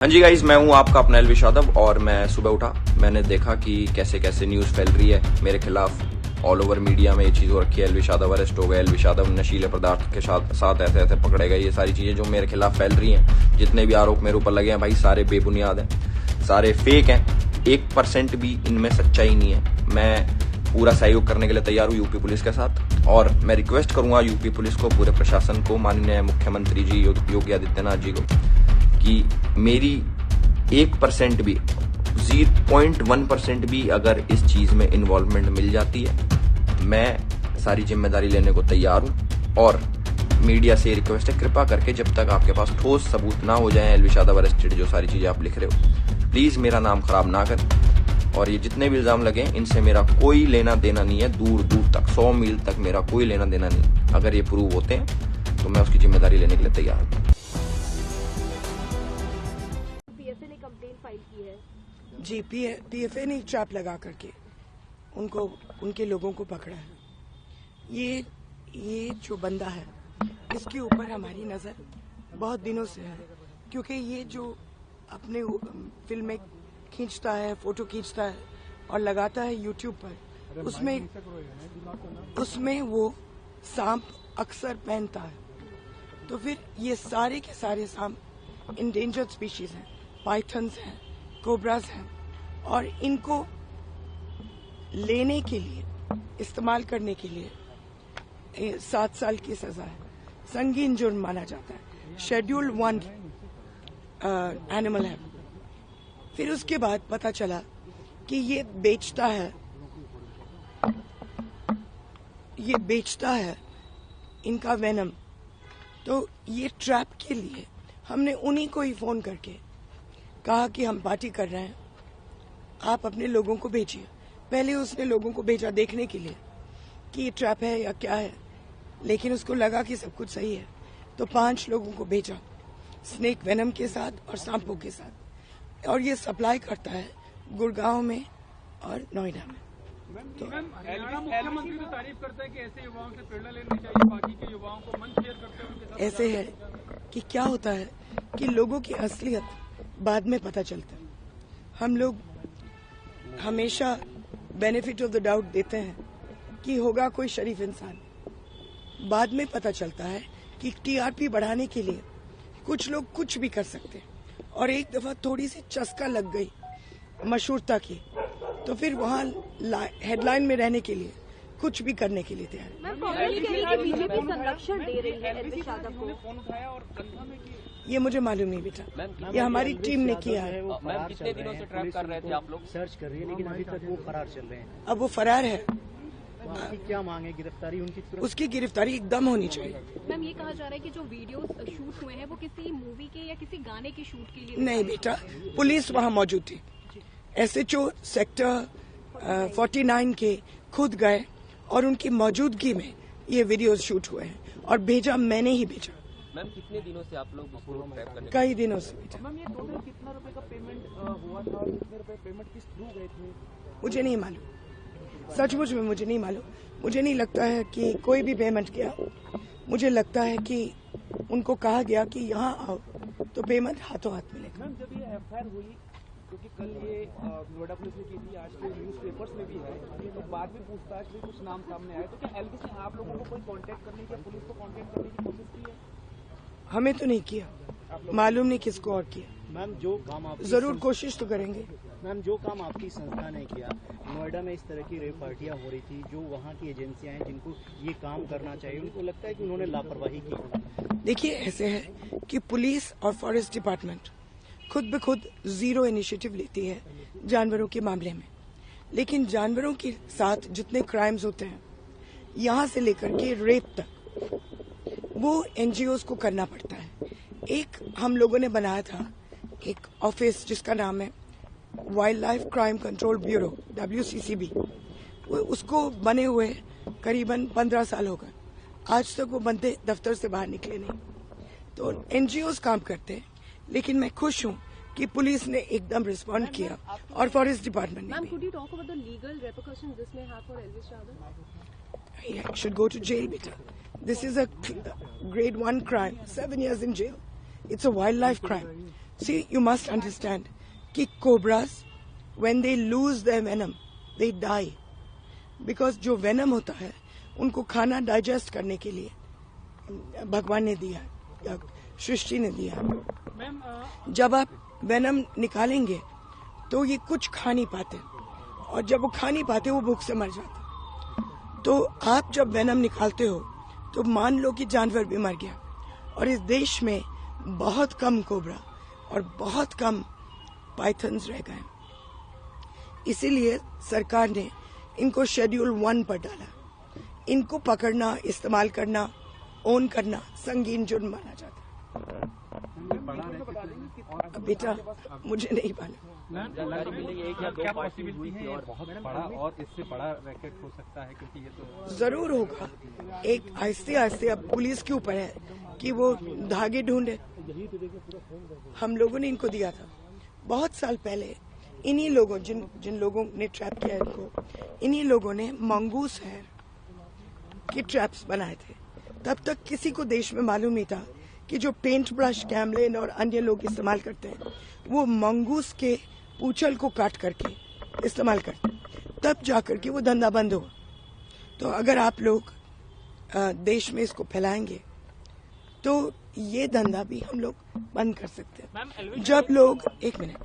हाँ जी गाइज, मैं हूँ आपका अपना एलविश यादव और मैं सुबह उठा, मैंने देखा कि कैसे कैसे न्यूज़ फैल रही है मेरे खिलाफ। ऑल ओवर मीडिया में ये चीज़ हो रखी है, एलविश यादव अरेस्ट हो गए, एलविश यादव नशीले पदार्थ के साथ ऐसे ऐसे पकड़े गए। ये सारी चीज़ें जो मेरे खिलाफ फैल रही हैं, जितने भी आरोप मेरे ऊपर लगे हैं भाई, सारे बेबुनियाद हैं, सारे फेक हैं। 1% भी इनमें सच्चाई नहीं है। मैं पूरा सहयोग करने के लिए तैयार हूँ यूपी पुलिस के साथ, और मैं रिक्वेस्ट करूंगा यूपी पुलिस को, पूरे प्रशासन को, माननीय मुख्यमंत्री जी योगी आदित्यनाथ जी को, कि मेरी 1% भी 0.1% भी अगर इस चीज में इन्वॉल्वमेंट मिल जाती है, मैं सारी जिम्मेदारी लेने को तैयार हूं। और मीडिया से रिक्वेस्ट है, कृपा करके जब तक आपके पास ठोस सबूत ना हो जाए एलविश यादव अरेस्टेड, जो सारी चीजें आप लिख रहे हो, प्लीज मेरा नाम खराब ना करें। और ये जितने भी इल्जाम लगे, इनसे मेरा कोई लेना देना नहीं है, दूर दूर तक, 100 मील तक मेरा कोई लेना देना नहीं। अगर ये प्रूव होते हैं तो मैं उसकी जिम्मेदारी लेने के लिए तैयार हूँ। जी, पीएफए ने ट्रैप लगा करके उनके लोगों को पकड़ा है। ये जो बंदा है, इसके ऊपर हमारी नज़र बहुत दिनों से है, क्योंकि ये जो अपने फिल्में खींचता है, फोटो खींचता है और लगाता है यूट्यूब पर, उसमें वो सांप अक्सर पहनता है। तो फिर ये सारे के सारे सांप इंडेंजर्ड स्पीशीज हैं, पाइथन्स हैं, कोबराज हैं, और इनको लेने के लिए, इस्तेमाल करने के लिए 7 साल की सजा है, संगीन जुर्म माना जाता है, शेड्यूल 1 एनिमल है। फिर उसके बाद पता चला कि ये बेचता है इनका वेनम। तो ये ट्रैप के लिए हमने उन्हीं को ही फोन करके कहा कि हम पार्टी कर रहे हैं, आप अपने लोगों को भेजिए। पहले उसने लोगों को भेजा देखने के लिए कि ये ट्रैप है या क्या है, लेकिन उसको लगा कि सब कुछ सही है, तो 5 लोगों को भेजा स्नेक वेनम के साथ और सांपों के साथ, और ये सप्लाई करता है गुड़गांव में और नोएडा में। तो मुख्यमंत्री तो तारीफ करते हैं कि ऐसे युवाओं से प्रेरणा लेनी चाहिए, बाकी के युवाओं को मंच शेयर करते हैं उनके साथ। ऐसे है कि क्या होता है कि लोगों की असलियत बाद में पता चलता है। हम लोग हमेशा बेनिफिट ऑफ द डाउट देते हैं कि होगा कोई शरीफ इंसान, बाद में पता चलता है कि टीआरपी बढ़ाने के लिए कुछ लोग कुछ भी कर सकते हैं, और एक दफा थोड़ी सी चस्का लग गई मशहूरता की, तो फिर वहाँ हेडलाइन में रहने के लिए कुछ भी करने के लिए तैयार है। बीजेपी संरक्षण दे रही है एलविश यादव को, ये मुझे मालूम नहीं बेटा, ये हमारी टीम ने किया है। मैम, कितने दिनों से ट्रैप कर रहे थे आप लोग? सर्च कर रही है, लेकिन अभी तक वो फरार चल रहे हैं। अब वो फरार है, आपकी क्या मांग है? गिरफ्तारी उनकी? उसकी गिरफ्तारी एकदम होनी चाहिए। मैम, ये कहा जा रहा है कि जो वीडियोस शूट हुए हैं वो किसी मूवी के या किसी गाने के शूट के लिए नहीं बेटा, पुलिस वहाँ मौजूद थी, एसएचओ सेक्टर 49 के खुद गए और उनकी मौजूदगी में ये वीडियोस शूट हुए हैं, और भेजा मैंने ही भेजा। मैम, कितने दिनों से आप लोग इसको ट्रैप करने? कई दिनों से बेटा। मैम, ये टोटल कितना रुपए का पेमेंट हुआ था और कितने रुपए पेमेंट किस थ्रू गए थे? मुझे नहीं मालूम, सचमुच में मुझे नहीं मालूम। मुझे नहीं लगता है कि कोई भी पेमेंट किया। मुझे लगता है कि उनको कहा गया कि यहाँ आओ, तो पेमेंट हाथों हाथ मिलेगा। मैम, जब ये एफआईआर हुई, क्योंकि कल ये नोएडा पुलिस ने की थी, आज के न्यूज़पेपर्स में भी है, तो बाद में पूछताछ में कुछ नाम सामने आए, तो क्या एलविश ने आप लोगों को कोई कांटेक्ट करने की, पुलिस को कांटेक्ट करने की कोशिश की है? हमें तो नहीं किया, मालूम नहीं किसको और किया। मैम, जो काम आप जरूर कोशिश तो करेंगे। मैम, जो काम आपकी संस्था ने किया, नोएडा में इस तरह की रेप पार्टियां हो रही थी, जो वहाँ की एजेंसियां हैं जिनको ये काम करना चाहिए, उनको लगता है कि उन्होंने लापरवाही की। देखिए, ऐसे है कि पुलिस और फॉरेस्ट डिपार्टमेंट खुद ब खुद जीरो इनिशिएटिव लेती है जानवरों के मामले में, लेकिन जानवरों के साथ जितने क्राइम्स होते हैं, यहाँ से लेकर के रेप तक, वो एनजीओज को करना पड़ता है। एक हम लोगों ने बनाया था एक ऑफिस जिसका नाम है wild life crime control bureau, WCCB। उसको बने हुए करीबन 15 साल हो गए, आज तक वो बंदे दफ्तर से बाहर निकले नहीं। तो एनजीओज काम करते हैं, लेकिन मैं खुश हूँ कि पुलिस ने एकदम रिस्पॉन्ड किया और फॉरेस्ट डिपार्टमेंट ने भी। He should go to jail, beta. This is a grade 1 crime, 7 years in jail. It's a wildlife crime. See, you must understand कि cobras, when they lose their venom, they die. Because जो venom होता है, उनको खाना digest करने के लिए भगवान ने दिया या सृष्टि ने दिया। जब आप venom निकालेंगे, तो ये कुछ खा नहीं पाते, और जब वो खा नहीं पाते, वो भूख से मर जाते। तो आप जब venom निकालते हो, तो मान लो कि जानवर भी मर गया, और इस देश में बहुत कम कोबरा और बहुत कम पाइथन्स रह गए। इसीलिए सरकार ने इनको शेड्यूल 1 पर डाला। इनको पकड़ना, इस्तेमाल करना, ओन करना संगीन जुर्म माना जाता है। बेटा, मुझे नहीं मालूम। जानकारी मिली है कि क्या पॉसिबिलिटी है बहुत बड़ा और इससे बड़ा रैकेट हो सकता है, क्योंकि ये तो जरूर होगा। एक आहिस्ते आहिस्ते अब पुलिस के ऊपर है कि वो धागे ढूंढे। हम लोगों ने इनको दिया था बहुत साल पहले। इन्हीं लोगों जिन लोगों ने ट्रैप किया इनको, इन्हीं लोगों ने मंगूस हेयर के ट्रैप्स बनाए थे। तब तक किसी को देश में मालूम नहीं था कि जो पेंट ब्रश, कैमलिन और अन्य लोग इस्तेमाल करते हैं, वो मंगूस के पूंछल को काट करके इस्तेमाल करते हैं। तब जाकर के वो धंधा बंद हुआ। तो अगर आप लोग देश में इसको फैलाएंगे, तो ये धंधा भी हम लोग बंद कर सकते हैं। जब लोग, एक मिनट